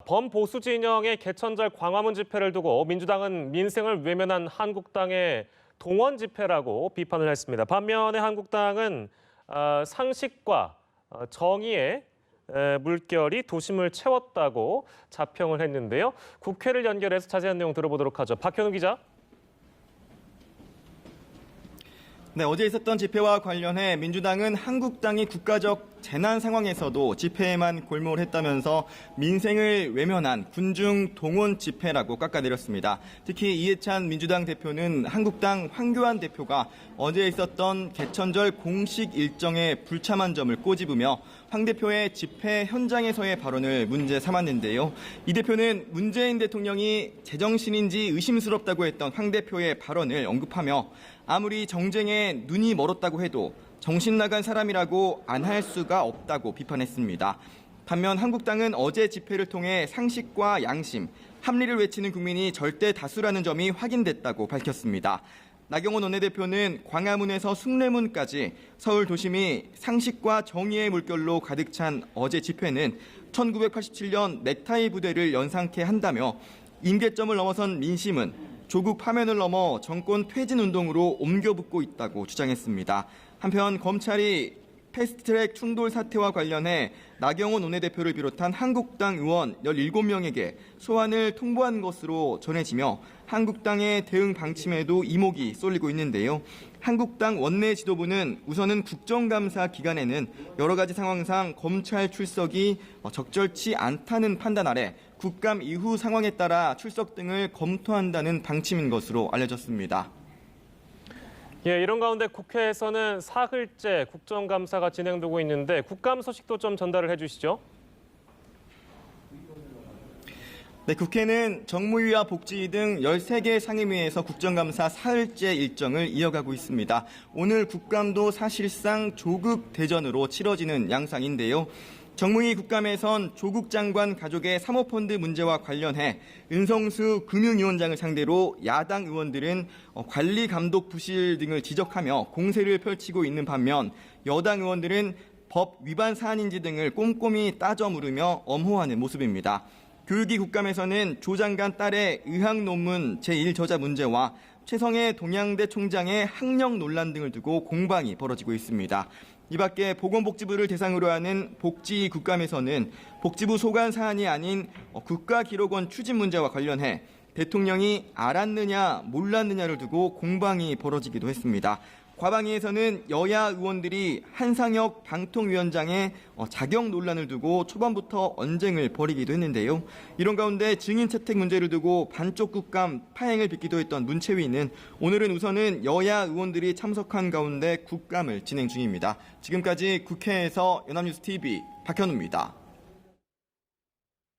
범보수 진영의 개천절 광화문 집회를 두고 민주당은 민생을 외면한 한국당의 동원 집회라고 비판을 했습니다. 반면에 한국당은 상식과 정의의 물결이 도심을 채웠다고 자평을 했는데요. 국회를 연결해서 자세한 내용 들어보도록 하죠. 박현우 기자. 네, 어제 있었던 집회와 관련해 민주당은 한국당이 국가적 재난 상황에서도 집회에만 골몰 했다면서 민생을 외면한 군중 동원 집회라고 깎아내렸습니다. 특히 이해찬 민주당 대표는 한국당 황교안 대표가 어제 있었던 개천절 공식 일정에 불참한 점을 꼬집으며 황 대표의 집회 현장에서의 발언을 문제 삼았는데요. 이 대표는 문재인 대통령이 제정신인지 의심스럽다고 했던 황 대표의 발언을 언급하며 아무리 정쟁에 눈이 멀었다고 해도 정신 나간 사람이라고 안 할 수가 없다고 비판했습니다. 반면 한국당은 어제 집회를 통해 상식과 양심, 합리를 외치는 국민이 절대 다수라는 점이 확인됐다고 밝혔습니다. 나경원 원내대표는 광화문에서 숭례문까지 서울 도심이 상식과 정의의 물결로 가득 찬 어제 집회는 1987년 넥타이 부대를 연상케 한다며 임계점을 넘어선 민심은 조국 파면을 넘어 정권 퇴진 운동으로 옮겨붙고 있다고 주장했습니다. 한편 검찰이 패스트트랙 충돌 사태와 관련해 나경원 원내대표를 비롯한 한국당 의원 17명에게 소환을 통보한 것으로 전해지며 한국당의 대응 방침에도 이목이 쏠리고 있는데요. 한국당 원내 지도부는 우선은 국정감사 기간에는 여러 가지 상황상 검찰 출석이 적절치 않다는 판단 아래 국감 이후 상황에 따라 출석 등을 검토한다는 방침인 것으로 알려졌습니다. 예, 이런 가운데 국회에서는 사흘째 국정감사가 진행되고 있는데 국감 소식도 좀 전달을 해주시죠. 네, 국회는 정무위와 복지위 등 13개 상임위에서 국정감사 사흘째 일정을 이어가고 있습니다. 오늘 국감도 사실상 조국 대전으로 치러지는 양상인데요. 정무위 국감에선 조국 장관 가족의 사모펀드 문제와 관련해 은성수 금융위원장을 상대로 야당 의원들은 관리 감독 부실 등을 지적하며 공세를 펼치고 있는 반면 여당 의원들은 법 위반 사안인지 등을 꼼꼼히 따져 물으며 엄호하는 모습입니다. 교육위 국감에서는 조 장관 딸의 의학 논문 제1저자 문제와 최성해 동양대 총장의 학력 논란 등을 두고 공방이 벌어지고 있습니다. 이 밖에 보건복지부를 대상으로 하는 복지 국감에서는 복지부 소관 사안이 아닌 국가기록원 추진 문제와 관련해 대통령이 알았느냐 몰랐느냐를 두고 공방이 벌어지기도 했습니다. 과방위에서는 여야 의원들이 한상혁 방통위원장의 자격 논란을 두고 초반부터 언쟁을 벌이기도 했는데요. 이런 가운데 증인 채택 문제를 두고 반쪽 국감 파행을 빚기도 했던 문체위는 오늘은 우선은 여야 의원들이 참석한 가운데 국감을 진행 중입니다. 지금까지 국회에서 연합뉴스TV 박현우입니다.